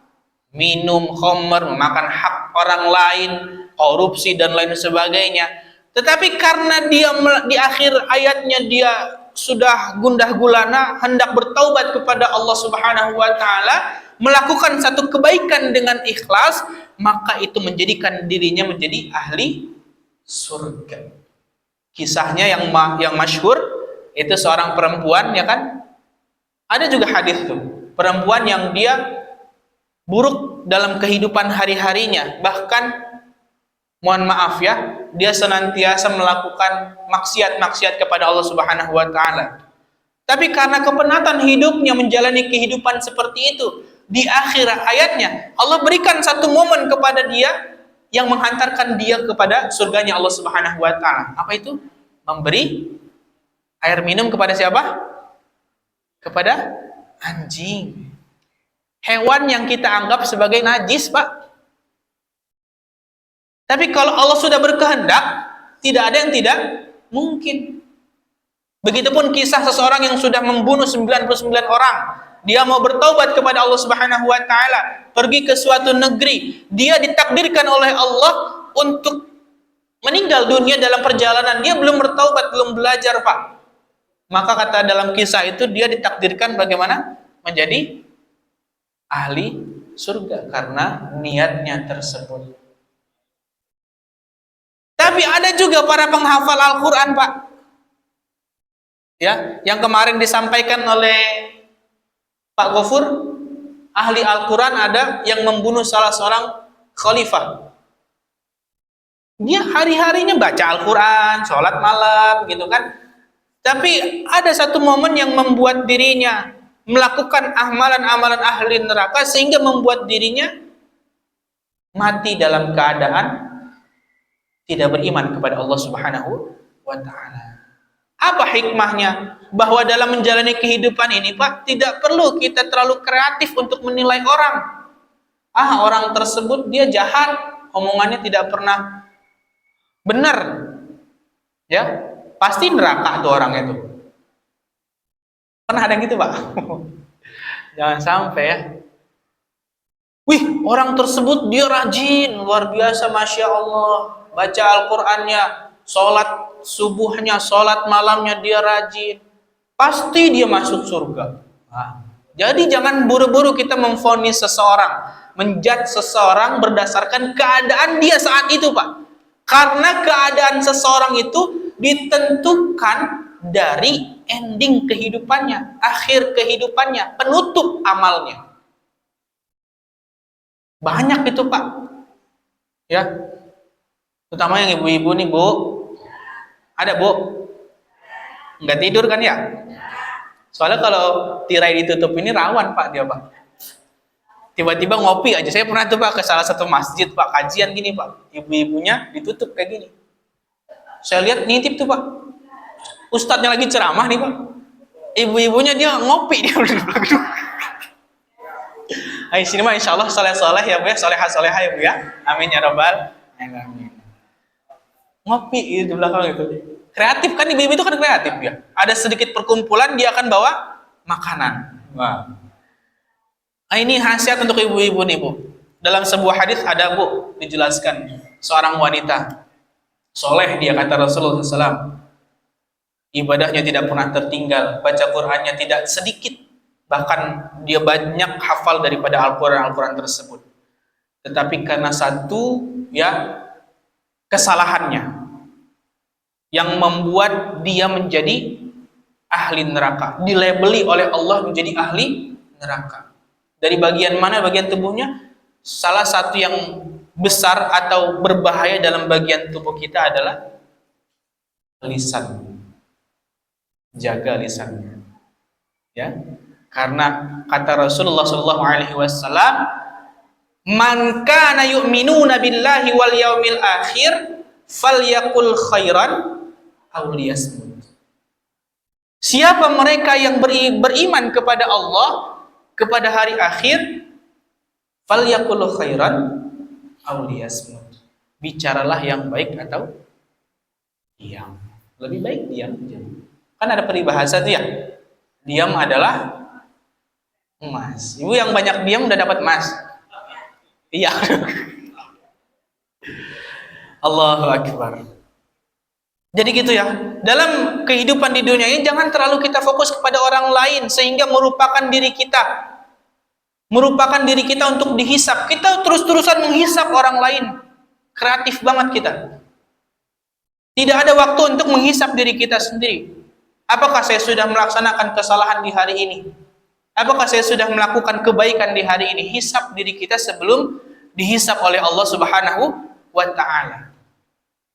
minum khamr, memakan hak orang lain, korupsi dan lain sebagainya. Tetapi karena dia di akhir ayatnya dia sudah gundah gulana hendak bertaubat kepada Allah Subhanahu wa ta'ala, melakukan satu kebaikan dengan ikhlas, maka itu menjadikan dirinya menjadi ahli surga. Kisahnya yang masyhur itu seorang perempuan ya kan, ada juga hadis tuh, perempuan yang dia buruk dalam kehidupan hari-harinya, bahkan mohon maaf ya, dia senantiasa melakukan maksiat-maksiat kepada Allah Subhanahu wa ta'ala. Tapi karena kepenatan hidupnya menjalani kehidupan seperti itu, di akhir hayatnya Allah berikan satu momen kepada dia yang menghantarkan dia kepada surganya Allah Subhanahu wa taala. Apa itu? Memberi air minum kepada siapa? Kepada anjing. Hewan yang kita anggap sebagai najis, Pak. Tapi kalau Allah sudah berkehendak, tidak ada yang tidak mungkin. Begitupun kisah seseorang yang sudah membunuh 99 orang. Dia mau bertaubat kepada Allah Subhanahu wa taala, pergi ke suatu negeri. Dia ditakdirkan oleh Allah untuk meninggal dunia dalam perjalanan. Dia belum bertaubat, belum belajar, Pak. Maka kata dalam kisah itu dia ditakdirkan bagaimana? Menjadi ahli surga karena niatnya tersebut. Tapi ada juga para penghafal Al-Qur'an, Pak. Ya, yang kemarin disampaikan oleh Pak Gofur, ahli Al-Quran ada yang membunuh salah seorang khalifah. Dia hari-harinya baca Al-Quran, sholat malam, gitu kan. Tapi ada satu momen yang membuat dirinya melakukan amalan-amalan ahli neraka sehingga membuat dirinya mati dalam keadaan tidak beriman kepada Allah Subhanahu wa ta'ala. Apa hikmahnya? Bahwa dalam menjalani kehidupan ini, Pak, tidak perlu kita terlalu kreatif untuk menilai orang. Orang tersebut dia jahat, omongannya tidak pernah benar. Ya, pasti neraka tuh orang itu. Pernah ada yang gitu, Pak? Jangan sampai ya. Wih, orang tersebut dia rajin, luar biasa, Masya Allah. Baca Al-Qur'annya, sholat subuhnya, sholat malamnya dia rajin. Pasti dia masuk surga. Jadi jangan buru-buru kita memvonis seseorang, menjudge seseorang berdasarkan keadaan dia saat itu, Pak. Karena keadaan seseorang itu ditentukan dari ending kehidupannya, akhir kehidupannya, penutup amalnya. Banyak itu, Pak. Ya. Terutama yang ibu-ibu nih, Bu. Ada, Bu? Nggak tidur kan ya? Soalnya kalau tirai ditutup ini rawan, Pak, dia, Pak. Tiba-tiba ngopi aja. Saya pernah tuh, Pak, ke salah satu masjid, Pak, kajian gini, Pak. Ibu-ibunya ditutup kayak gini. Saya lihat nitip tuh, Pak. Ustadznya lagi ceramah nih, Pak. Ibu-ibunya dia ngopi dia. Ayo sini mah insya Allah soleh-soleh ya, Bu ya, solehah-solehah ya, Bu ya. Amin ya rabbal alamin. Ngopi di belakang itu. Kreatif kan, ibu-ibu itu kan kreatif ya. Ada sedikit perkumpulan dia akan bawa makanan. Wah. Nah, ini khasiat untuk ibu-ibu nih, Bu. Dalam sebuah hadis ada, Bu, dijelaskan seorang wanita soleh, dia kata Rasulullah SAW, ibadahnya tidak pernah tertinggal, baca Qur'annya tidak sedikit, bahkan dia banyak hafal daripada Al-Quran tersebut. Tetapi karena satu ya kesalahannya yang membuat dia menjadi ahli neraka, dilabeli oleh Allah menjadi ahli neraka. Dari bagian mana bagian tubuhnya? Salah satu yang besar atau berbahaya dalam bagian tubuh kita adalah lisan. Jaga lisannya. Ya. Karena kata Rasulullah SAW, "Man kana yu'minuna billahi wal yaumil akhir falyaqul khairan aw liyasmut." Siapa mereka yang beriman kepada Allah, kepada hari akhir, falyaqul khairan aw liyasmut. Bicaralah yang baik atau diam. Lebih baik diam. Kan ada peribahasa tuh ya. Diam adalah emas. Ibu yang banyak diam udah dapat emas. Iya. Allahu Akbar. Jadi gitu ya. Dalam kehidupan di dunia ini jangan terlalu kita fokus kepada orang lain sehingga merupakan diri kita. Merupakan diri kita untuk dihisap. Kita terus-terusan menghisap orang lain. Kreatif banget kita. Tidak ada waktu untuk menghisap diri kita sendiri. Apakah saya sudah melaksanakan kesalahan di hari ini? Apakah saya sudah melakukan kebaikan di hari ini? Hisap diri kita sebelum dihisap oleh Allah Subhanahu wa ta'ala.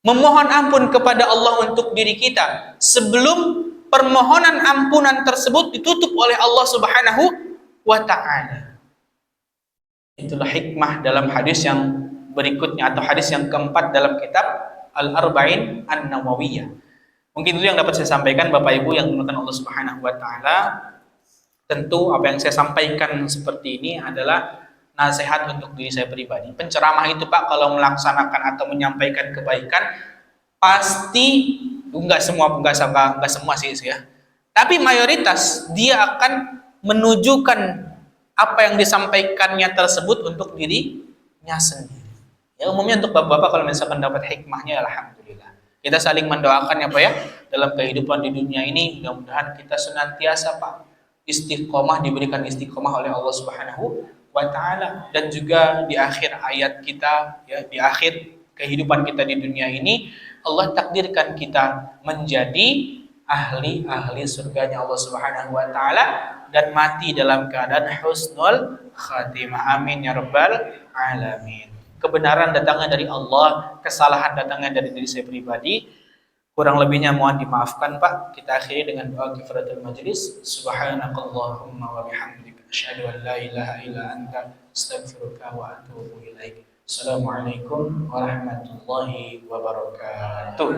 Memohon ampun kepada Allah untuk diri kita sebelum permohonan ampunan tersebut ditutup oleh Allah Subhanahu wa ta'ala. Itulah hikmah dalam hadis yang berikutnya atau hadis yang keempat dalam kitab Al-Arba'in An-Nawawiyah. Mungkin itu yang dapat saya sampaikan Bapak Ibu yang dimuliakan Allah Subhanahu wa taala. Tentu apa yang saya sampaikan seperti ini adalah nasihat untuk diri saya pribadi. Penceramah itu Pak kalau melaksanakan atau menyampaikan kebaikan pasti enggak semua sih ya. Tapi mayoritas dia akan menunjukkan apa yang disampaikannya tersebut untuk dirinya sendiri. Ya umumnya untuk bapak-bapak kalau misalkan dapat hikmahnya alhamdulillah. Kita saling mendoakan ya Pak ya dalam kehidupan di dunia ini mudah-mudahan kita senantiasa Pak istiqomah diberikan istiqomah oleh Allah Subhanahu wa taala dan juga di akhir hayat kita ya di akhir kehidupan kita di dunia ini Allah takdirkan kita menjadi ahli-ahli surganya Allah Subhanahu wa taala dan mati dalam keadaan husnul khatimah. Amin ya rabbal alamin. Kebenaran datangnya dari Allah, kesalahan datangnya dari diri saya pribadi. Kurang lebihnya mohon dimaafkan Pak. Kita akhiri dengan doa kifaratul majlis. Subhanakallahumma wa bihamdika asyhadu an la ilaha illa anta astaghfiruka wa atubu ilaik. Assalamualaikum warahmatullahi wabarakatuh.